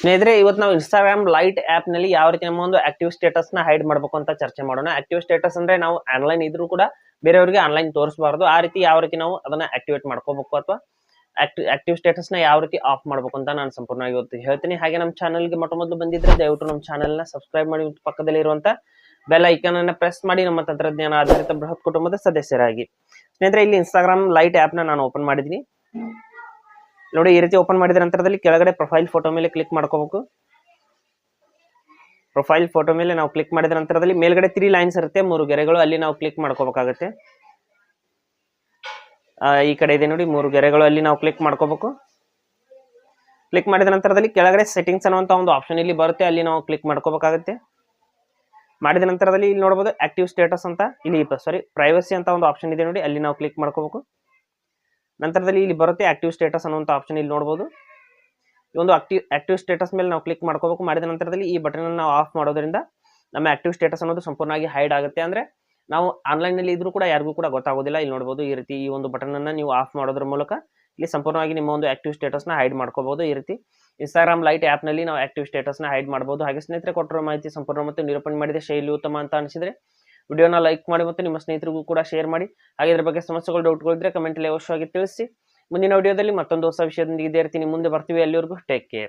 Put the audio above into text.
ಸ್ನೇಹಿತರೆ, ಇವತ್ತು ನಾವು ಇನ್ಸ್ಟಾಗ್ರಾಮ್ ಲೈಟ್ ಆಪ್ ನಲ್ಲಿ ಯಾವ ರೀತಿ ನಮ್ಮ ಒಂದು ಆಕ್ಟಿವ್ ಸ್ಟೇಟಸ್ ನ ಹೈಡ್ ಮಾಡಬೇಕು ಅಂತ ಚರ್ಚೆ ಮಾಡೋಣ. ಆಕ್ಟಿವ್ ಸ್ಟೇಟಸ್ ಅಂದ್ರೆ ನಾವು ಆನ್ಲೈನ್ ಇದ್ರೂ ಕೂಡ ಬೇರೆಯವರಿಗೆ ಆನ್ಲೈನ್ ತೋರಿಸಬಾರದು. ಆ ರೀತಿ ಯಾವ ರೀತಿ ನಾವು ಅದನ್ನ ಆಕ್ಟಿವೇಟ್ ಮಾಡ್ಕೋಬೇಕು ಅಥವಾ ಆಕ್ಟಿವ್ ಸ್ಟೇಟಸ್ ನ ಯಾವ ರೀತಿ ಆಫ್ ಮಾಡಬೇಕು ಅಂತ ನಾನು ಸಂಪೂರ್ಣವಾಗಿ ಇವತ್ತು ಹೇಳ್ತೀನಿ. ಹಾಗೆ ನಮ್ಮ ಚಾನಲ್ಗೆ ಮೊದಲು ಬಂದಿದ್ರೆ ದಯವಿಟ್ಟು ನಮ್ಮ ಚಾನೆಲ್ ನ ಸಬ್ಸ್ಕ್ರೈಬ್ ಮಾಡಿ, ಪಕ್ಕದಲ್ಲಿ ಇರುವಂತ ಬೆಲ್ ಐಕಾನ್ ಅನ್ನ ಪ್ರೆಸ್ ಮಾಡಿ ನಮ್ಮ ತಂತ್ರಜ್ಞಾನ ಆಧಾರಿತ ಬೃಹತ್ ಕುಟುಂಬದ ಸದಸ್ಯರಾಗಿ. ಸ್ನೇಹಿತರೆ, ಇಲ್ಲಿ ಇನ್ಸ್ಟಾಗ್ರಾಮ್ ಲೈಟ್ ಆಪ್ ನ ನಾನು ಓಪನ್ ಮಾಡಿದೀನಿ. ನೋಡಿ, ಈ ರೀತಿ ಓಪನ್ ಮಾಡಿದ ನಂತರದಲ್ಲಿ ಕೆಳಗಡೆ ಪ್ರೊಫೈಲ್ ಫೋಟೋ ಮೇಲೆ ಕ್ಲಿಕ್ ಮಾಡ್ಕೋಬೇಕು. ಪ್ರೊಫೈಲ್ ಫೋಟೋ ಮೇಲೆ ನಾವು ಕ್ಲಿಕ್ ಮಾಡಿದ ನಂತರದಲ್ಲಿ ಮೇಲ್ಗಡೆ 3 ಲೈನ್ಸ್ ಇರುತ್ತೆ, 3 ಗೆರೆಗಳು, ಅಲ್ಲಿ ನಾವು ಕ್ಲಿಕ್ ಮಾಡ್ಕೋಬೇಕಾಗುತ್ತೆ. ಈ ಕಡೆ ಇದೆ ನೋಡಿ 3 ಗೆರೆಗಳು, ಅಲ್ಲಿ ನಾವು ಕ್ಲಿಕ್ ಮಾಡ್ಕೋಬೇಕು. ಕ್ಲಿಕ್ ಮಾಡಿದ ನಂತರದಲ್ಲಿ ಕೆಳಗಡೆ ಸೆಟ್ಟಿಂಗ್ಸ್ ಅನ್ನುವಂತ ಒಂದು ಆಪ್ಷನ್ ಇಲ್ಲಿ ಬರುತ್ತೆ, ಅಲ್ಲಿ ನಾವು ಕ್ಲಿಕ್ ಮಾಡ್ಕೋಬೇಕಾಗುತ್ತೆ. ಮಾಡಿದ ನಂತರದಲ್ಲಿ ಇಲ್ಲಿ ನೋಡಬಹುದು ಆಕ್ಟಿವ್ ಸ್ಟೇಟಸ್ ಅಂತ, ಇಲ್ಲಿ ಪ್ರೈವಸಿ ಅಂತ ಒಂದು ಆಪ್ಷನ್ ಇದೆ ನೋಡಿ, ಅಲ್ಲಿ ನಾವು ಕ್ಲಿಕ್ ಮಾಡ್ಕೋಬೇಕು. ನಂತರದಲ್ಲಿ ಇಲ್ಲಿ ಬರುತ್ತೆ ಆಕ್ಟಿವ್ ಸ್ಟೇಟಸ್ ಅನ್ನುವಂತ ಆಪ್ಷನ್, ಇಲ್ಲಿ ನೋಡಬಹುದು. ಈ ಒಂದು ಆಕ್ಟಿವ್ ಸ್ಟೇಟಸ್ ಮೇಲೆ ನಾವು ಕ್ಲಿಕ್ ಮಾಡ್ಕೋಬೇಕು. ಮಾಡಿದ ನಂತರದಲ್ಲಿ ಈ ಬಟನ್ ಅನ್ನು ನಾವು ಆಫ್ ಮಾಡೋದ್ರಿಂದ ನಮ್ಮ ಆಕ್ಟಿವ್ ಸ್ಟೇಟಸ್ ಅನ್ನೋದು ಸಂಪೂರ್ಣವಾಗಿ ಹೈಡ್ ಆಗುತ್ತೆ. ಅಂದ್ರೆ ನಾವು ಆನ್ಲೈನ್ ನಲ್ಲಿ ಇದ್ರೂ ಕೂಡ ಯಾರಿಗೂ ಕೂಡ ಗೊತ್ತಾಗೋದಿಲ್ಲ. ಇಲ್ಲಿ ನೋಡಬಹುದು, ಈ ರೀತಿ ಈ ಒಂದು ಬಟನ್ ಅನ್ನ ನೀವು ಆಫ್ ಮಾಡೋದ್ರ ಮೂಲಕ ಇಲ್ಲಿ ಸಂಪೂರ್ಣವಾಗಿ ನಿಮ್ಮ ಒಂದು ಆಕ್ಟಿವ್ ಸ್ಟೇಟಸ್ ನ ಹೈಡ್ ಮಾಡ್ಕೋಬಹುದು. ಈ ರೀತಿ ಇನ್ಸ್ಟಾಗ್ರಾಮ್ ಲೈಟ್ ಆಪ್ ನಲ್ಲಿ ನಾವು ಆಕ್ಟಿವ್ ಸ್ಟೇಟಸ್ ನ ಹೈಡ್ ಮಾಡಬಹುದು. ಹಾಗೆ ಸ್ನೇಹಿತರೆ, ಕೊಟ್ಟಿರೋ ಮಾಹಿತಿ ಸಂಪೂರ್ಣ ಮತ್ತು ನಿರೂಪಣೆ ಮಾಡಿದ ಶೈಲಿ ಉತ್ತಮ ಅಂತ ಅನಿಸಿದ್ರೆ ವಿಡಿಯೋನ ಲೈಕ್ ಮಾಡಿ ಮತ್ತು ನಿಮ್ಮ ಸ್ನೇಹಿತರಿಗೂ ಕೂಡ ಶೇರ್ ಮಾಡಿ. ಹಾಗೆ ಇದ್ರ ಬಗ್ಗೆ ಸಮಸ್ಯೆಗಳು, ಡೌಟ್ಗಳು ಇದ್ರೆ ಕಮೆಂಟ್ ಅಲ್ಲಿ ಅವಶ್ಯವಾಗಿ ತಿಳಿಸಿ. ಮುಂದಿನ ವಿಡಿಯೋದಲ್ಲಿ ಮತ್ತೊಂದು ಹೊಸ ವಿಷಯದೊಂದಿಗೆ ಇದೇ ರೀತಿ ಮುಂದೆ ಬರ್ತೀವಿ. ಅಲ್ಲಿವರೆಗೂ ಟೇಕ್ ಕೇರ್.